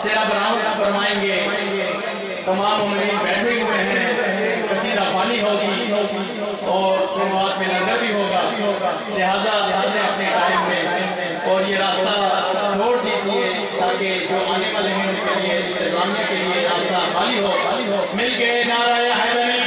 سیرا برآمد فرمائیں گے. تمام مومنین بیٹھے ہوئے ہیں. قصیدہ پانی ہوگی اور پھر بعد میں لنگر بھی ہوگا. لہذا اپنے ٹائم میں اور یہ راستہ چھوڑ دیجیے تاکہ جو آنے والے ہیں ان کے لیے انتظامیہ کے لیے راستہ خالی ہو. مل کے نعرہ حیدری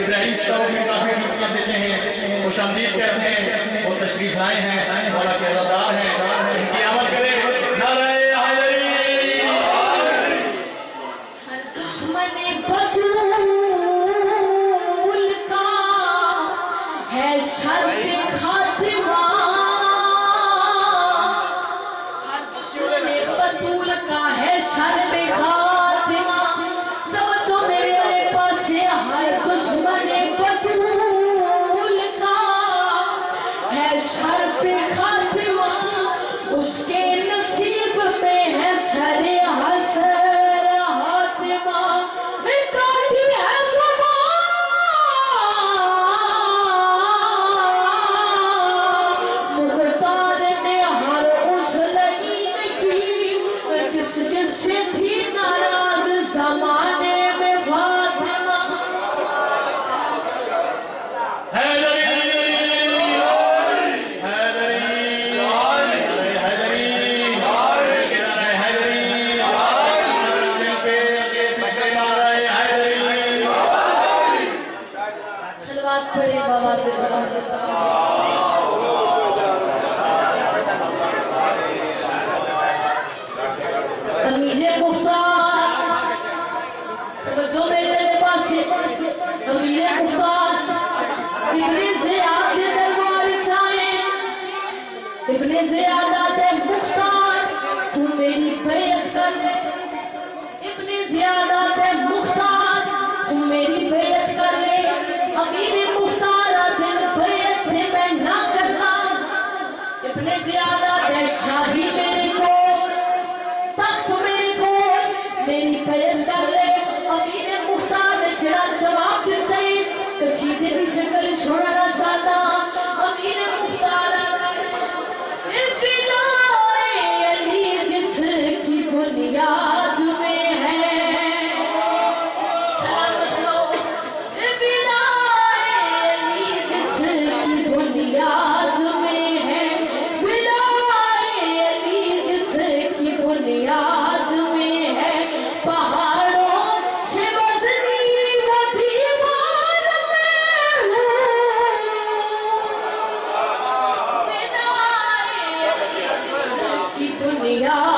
ابراہیم صاحب میں کافی ٹکیاں دیتے ہیں، خوش آمدید کہتے ہیں، وہ تشریف لائے ہیں، مولا کے عزادار ہیں، ان کی آمد کرے. نعرہ حیدری. ہر دشمن بدول کا ہے شر خاتمہ، ہر دشمن بدول کا ہے شر خاتمہ. تب تو میرے پاس ہر دشمن بدول کا ہے شر خاتمہ. ابن زیادت مختار تو میری بیعت کر لے ابن زیادت مختار تو میری بیعت کر لے امیر مختار دن بیعت سے میں نہ کرنا ابن زیادت شاہی میرے کو تخت میرے کو میری بیعت کر لے امیر مختار نے جڑا جواب دیتا ہے کشیدے کی شکل چھوڑنا چاہتا امیر مختار بنیاد میں ہے سلامت لو بلائے علی جس کی بنیاد میں ہے بلائے علی جس کی بنیاد میں ہے پہاڑوں سے وزنی وہ دیوار میں بلائے علی جس کی بنیاد